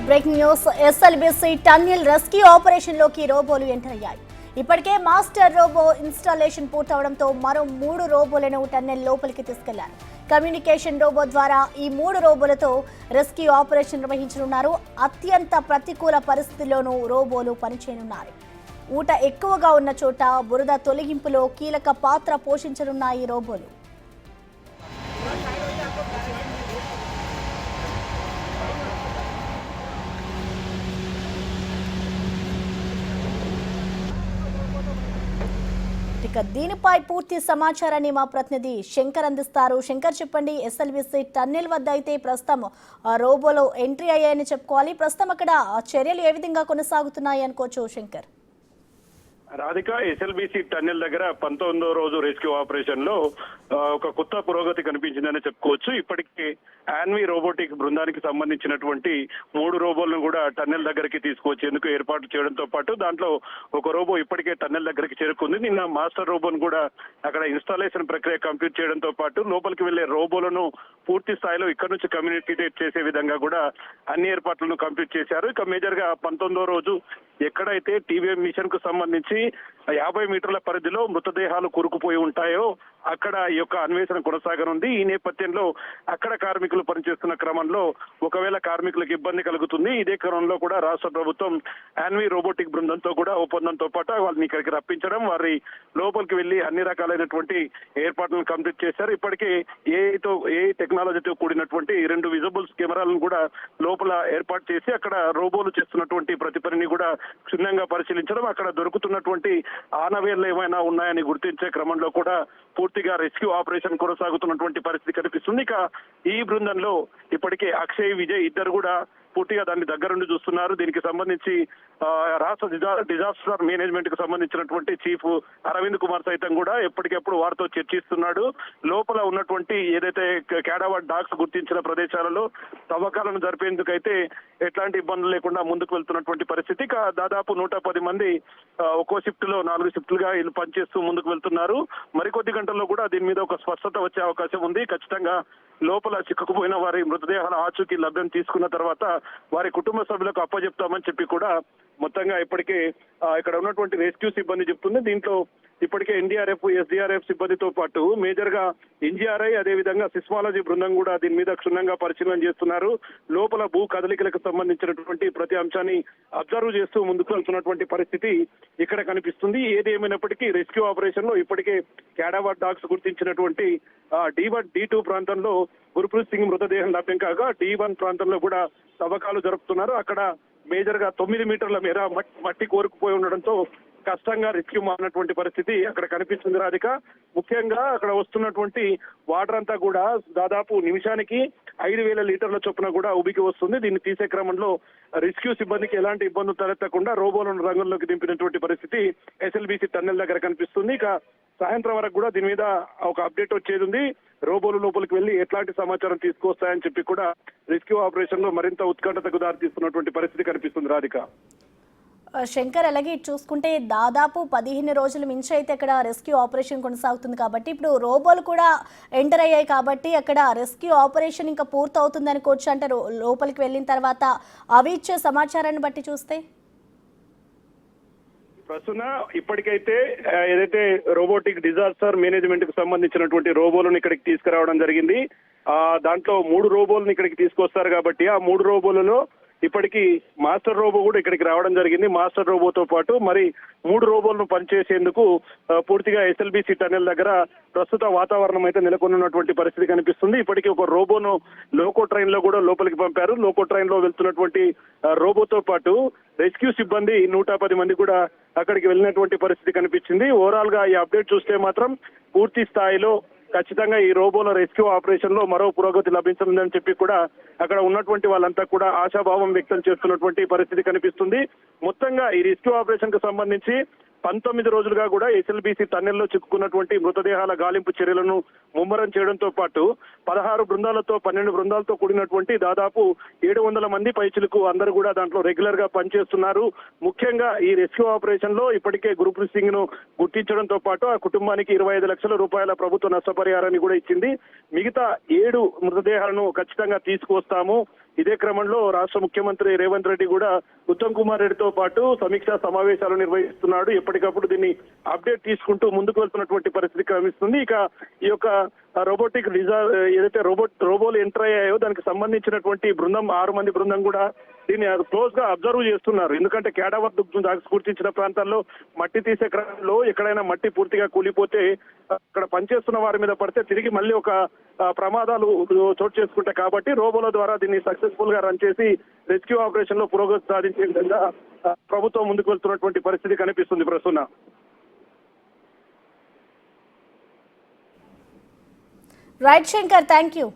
Breaking news. SLBC tunnel rescue operation లోకి రోబోలు enter అయ్యాయి. ఇప్పటికే మాస్టర్ రోబో ఇన్స్టాలేషన్ పూర్తవడంతో మరో 3 రోబోలను టన్నెల్ లోపలికి తీసుకెళ్లారు. కమ్యూనికేషన్ రోబో ద్వారా ఈ 3 రోబోలతో రెస్క్యూ ఆపరేషన్ నిర్వహించనున్నారు. అత్యంత ప్రతికూల పరిస్థితుల్లోనూ రోబోలు పనిచేయనున్నారు. ఊట ఎక్కువగా ఉన్న చోట బురద తొలగింపులో కీలక పాత్ర పోషించనున్నాయి ఈ రోబోలు. ఇక దీనిపై పూర్తి సమాచారాన్ని మా ప్రతినిధి శంకర్ అందిస్తారు. శంకర్, చెప్పండి. ఎస్ఎల్బీసీ టన్నెల్ వద్ద అయితే ప్రస్తుతం రోబోలో ఎంట్రీ అయ్యాయని చెప్పుకోవాలి. ప్రస్తుతం అక్కడ చర్యలు ఏ విధంగా కొనసాగుతున్నాయి అనుకోవచ్చు శంకర్? రాధిక, ఎస్ఎల్బీసీ టన్నెల్ దగ్గర 19వ రోజు రెస్క్యూ ఆపరేషన్ లో ఒక కొత్త పురోగతి కనిపించిందని చెప్పుకోవచ్చు. ఇప్పటికే యాన్వి రోబోటిక్ బృందానికి సంబంధించినటువంటి 3 రోబోలను కూడా టన్నెల్ దగ్గరికి తీసుకువచ్చేందుకు ఏర్పాటు చేయడంతో పాటు దాంట్లో ఒక రోబో ఇప్పటికే టన్నెల్ దగ్గరికి చేరుకుంది. నిన్న మాస్టర్ రోబోను కూడా అక్కడ ఇన్స్టాలేషన్ ప్రక్రియ కంప్లీట్ చేయడంతో పాటు లోపలికి వెళ్లే రోబోలను పూర్తి స్థాయిలో ఇక్కడ నుంచి కమ్యూనికేట్ చేసే విధంగా కూడా అన్ని ఏర్పాట్లను కంప్లీట్ చేశారు. ఇక మేజర్ గా 19వ రోజు ఎక్కడైతే టీవీఎం మిషన్ కు సంబంధించి 50 మీటర్ల పరిధిలో మృతదేహాలు కూరుకుపోయి ఉంటాయో అక్కడ ఈ యొక్క అన్వేషణ కొనసాగనుంది. ఈ నేపథ్యంలో అక్కడ కార్మికులు పనిచేస్తున్న క్రమంలో ఒకవేళ కార్మికులకు ఇబ్బంది కలుగుతుంది. ఇదే క్రమంలో కూడా రాష్ట్ర ప్రభుత్వం యాన్వి రోబోటిక్ బృందంతో కూడా ఒప్పందంతో పాటు వాళ్ళని ఇక్కడికి రప్పించడం, వారి లోపలికి వెళ్లి అన్ని రకాలైనటువంటి ఏర్పాట్లను కంప్లీట్ చేశారు. ఇప్పటికే ఏ టెక్నాలజీతో కూడినటువంటి 2 విజిబుల్స్ కెమెరాలను కూడా లోపల ఏర్పాటు చేసి అక్కడ రోబోలు చేస్తున్నటువంటి ప్రతి పనిని కూడా క్షుణ్ణంగా పరిశీలించడం, అక్కడ దొరుకుతున్నటువంటి ఆనవేళ్లు ఏమైనా ఉన్నాయని గుర్తించే క్రమంలో కూడా పూర్తిగా రెస్క్యూ ఆపరేషన్ కొనసాగుతున్నటువంటి పరిస్థితి కనిపిస్తుంది. ఇక ఈ బృందంలో ఇప్పటికే అక్షయ్, విజయ్ ఇద్దరు కూడా పూర్తిగా దాన్ని దగ్గరుండి చూస్తున్నారు. దీనికి సంబంధించి రాష్ట్ర డిజాస్టర్ మేనేజ్మెంట్ కు సంబంధించినటువంటి చీఫ్ అరవింద్ కుమార్ సైతం కూడా ఎప్పటికెప్పుడు వారితో చర్చిస్తున్నాడు. లోపల ఉన్నటువంటి ఏదైతే క్యాడావాడ్ డాగ్స్ గుర్తించిన ప్రదేశాలలో తవ్వకాలను జరిపేందుకైతే ఎట్లాంటి ఇబ్బందులు లేకుండా ముందుకు వెళ్తున్నటువంటి పరిస్థితి. దాదాపు 110 మంది ఒక్కో షిఫ్ట్ లో 4 షిఫ్టులుగా వీళ్ళు పనిచేస్తూ ముందుకు వెళ్తున్నారు. మరికొద్ది గంటల్లో కూడా దీని మీద ఒక స్పష్టత వచ్చే అవకాశం ఉంది. ఖచ్చితంగా లోపల చిక్కుకుపోయిన వారి మృతదేహాల ఆచూకీ లభ్యం తీసుకున్న తర్వాత వారి కుటుంబ సభ్యులకు అప్పచెప్తామని చెప్పి కూడా మొత్తంగా ఇప్పటికే ఇక్కడ ఉన్నటువంటి రెస్క్యూ సిబ్బంది చెప్తుంది. దీంట్లో ఇప్పటికే ఎన్డీఆర్ఎఫ్, ఎస్డీఆర్ఎఫ్ సిబ్బందితో పాటు మేజర్ గా ఎన్జీఆర్ఐ, అదేవిధంగా సిస్మాలజీ బృందం కూడా దీని మీద క్షుణ్ణంగా పరిశీలన చేస్తున్నారు. లోపల భూ కదలికలకు సంబంధించినటువంటి ప్రతి అంశాన్ని అబ్జర్వ్ చేస్తూ ముందుకు వెళ్తున్నటువంటి పరిస్థితి ఇక్కడ కనిపిస్తుంది. ఏది ఏమైనప్పటికీ రెస్క్యూ ఆపరేషన్ లో ఇప్పటికే క్యాడావాడ్ డాగ్స్ గుర్తించినటువంటి D1, D2 ప్రాంతంలో గుర్ప్రీత్ సింగ్ మృతదేహం లభ్యం కాగా D1 ప్రాంతంలో కూడా తవ్వకాలు జరుపుతున్నారు. అక్కడ మేజర్ గా 9 మీటర్ల మేర మట్టి కోరుకుపోయి ఉండడంతో కష్టంగా రెస్క్యూ మారినటువంటి పరిస్థితి అక్కడ కనిపిస్తుంది. రాధిక, ముఖ్యంగా అక్కడ వస్తున్నటువంటి వాటర్ అంతా కూడా దాదాపు నిమిషానికి 5,000 లీటర్ల చొప్పున కూడా ఉబికి వస్తుంది. దీన్ని తీసే క్రమంలో రెస్క్యూ సిబ్బందికి ఎలాంటి ఇబ్బందులు తలెత్తకుండా రోబోలను రంగంలోకి దింపినటువంటి పరిస్థితి ఎస్ఎల్బీసీ టన్నెల్ దగ్గర కనిపిస్తుంది. ఇక సాయంత్రం వరకు కూడా దీని మీద ఒక అప్డేట్ వచ్చేది ఉంది. రోబోలు లోపలికి వెళ్లి ఎట్లాంటి సమాచారం తీసుకొస్తాయని చెప్పి కూడా రెస్క్యూ ఆపరేషన్ లో మరింత ఉత్కంఠతకు దారితీస్తున్నటువంటి పరిస్థితి కనిపిస్తుంది. రాధిక, శంకర్, అలాగే చూసుకుంటే దాదాపు 15 రోజుల మించి అయితే అక్కడ రెస్క్యూ ఆపరేషన్ కొనసాగుతుంది కాబట్టి ఇప్పుడు రోబోలు కూడా ఎంటర్ అయ్యాయి కాబట్టి అక్కడ రెస్క్యూ ఆపరేషన్ ఇంకా పూర్తవుతుంది అనుకోవచ్చు అంటారు. లోపలికి వెళ్ళిన తర్వాత అవి ఇచ్చే సమాచారాన్ని బట్టి చూస్తే ప్రస్తుతం ఇప్పటికైతే ఏదైతే రోబోటిక్ డిజాస్టర్ మేనేజ్మెంట్ కు సంబంధించినటువంటి రోబోలను ఇక్కడికి తీసుకురావడం జరిగింది. దాంట్లో 3 రోబోలను ఇక్కడికి తీసుకొస్తారు కాబట్టి ఆ 3 రోబోలలో ఇప్పటికీ మాస్టర్ రోబో కూడా ఇక్కడికి రావడం జరిగింది. మాస్టర్ రోబోతో పాటు మరి 3 రోబోలను పనిచేసేందుకు పూర్తిగా ఎస్ఎల్బీసీ టన్నెల్ దగ్గర ప్రస్తుత వాతావరణం అయితే నెలకొన్నటువంటి పరిస్థితి కనిపిస్తుంది. ఇప్పటికీ ఒక రోబోను లోకో ట్రైన్ లో కూడా లోపలికి పంపారు. లోకో ట్రైన్ లో వెళ్తున్నటువంటి రోబోతో పాటు రెస్క్యూ సిబ్బంది 110 మంది కూడా అక్కడికి వెళ్ళినటువంటి పరిస్థితి కనిపించింది. ఓవరాల్ గా ఈ అప్డేట్ చూస్తే మాత్రం పూర్తి స్థాయిలో ఖచ్చితంగా ఈ రోబోల రెస్క్యూ ఆపరేషన్ లో మరో పురోగతి లభించనుందని చెప్పి కూడా అక్కడ ఉన్నటువంటి వాళ్ళంతా కూడా ఆశాభావం వ్యక్తం చేస్తున్నటువంటి పరిస్థితి కనిపిస్తుంది. మొత్తంగా ఈ రెస్క్యూ ఆపరేషన్ కు సంబంధించి 19 రోజులుగా కూడా ఎస్ఎల్బీసీ టన్నెల్లో చిక్కుకున్నటువంటి మృతదేహాల గాలింపు చర్యలను ముమ్మరం చేయడంతో పాటు 16 బృందాలతో 12 బృందాలతో కూడినటువంటి దాదాపు 700 మంది పైచిలకు అందరూ కూడా దాంట్లో రెగ్యులర్ గా పనిచేస్తున్నారు. ముఖ్యంగా ఈ రెస్క్యూ ఆపరేషన్ లో ఇప్పటికే గుర్ప్రీత్ సింగ్ ను గుర్తించడంతో పాటు ఆ కుటుంబానికి 25 లక్షల రూపాయల ప్రభుత్వ నష్టపరిహారాన్ని కూడా ఇచ్చింది. మిగతా 7 మృతదేహాలను ఖచ్చితంగా తీసుకువస్తాము, ఇదే క్రమంలో రాష్ట్ర ముఖ్యమంత్రి రేవంత్ రెడ్డి కూడా ఉత్తమ్ కుమార్ రెడ్డితో పాటు సమీక్షా సమావేశాలు నిర్వహిస్తున్నాడు. ఎప్పటికప్పుడు దీన్ని అప్డేట్ తీసుకుంటూ ముందుకు వెళ్తున్నటువంటి పరిస్థితి కనిపిస్తుంది. ఇక ఈ యొక్క రోబోటిక్ ఏదైతే రోబోలు ఎంటర్ అయ్యాయో దానికి సంబంధించినటువంటి బృందం 6 మంది బృందం కూడా దీన్ని క్లోజ్ గా అబ్జర్వ్ చేస్తున్నారు. ఎందుకంటే కేడావర్ గుర్తించిన ప్రాంతాల్లో మట్టి తీసే క్రమంలో ఎక్కడైనా మట్టి పూర్తిగా కూలిపోతే అక్కడ పనిచేస్తున్న వారి మీద పడితే తిరిగి మళ్ళీ ఒక ప్రమాదాలు చోటు చేసుకుంటాయి. కాబట్టి రోబోల ద్వారా దీన్ని సక్సెస్ఫుల్ గా రన్ చేసి రెస్క్యూ ఆపరేషన్ లో పురోగతి సాధించే విధంగా ప్రభుత్వం ముందుకు వెళ్తున్నటువంటి పరిస్థితి కనిపిస్తుంది ప్రస్తుతం. Right Shankar, thank you.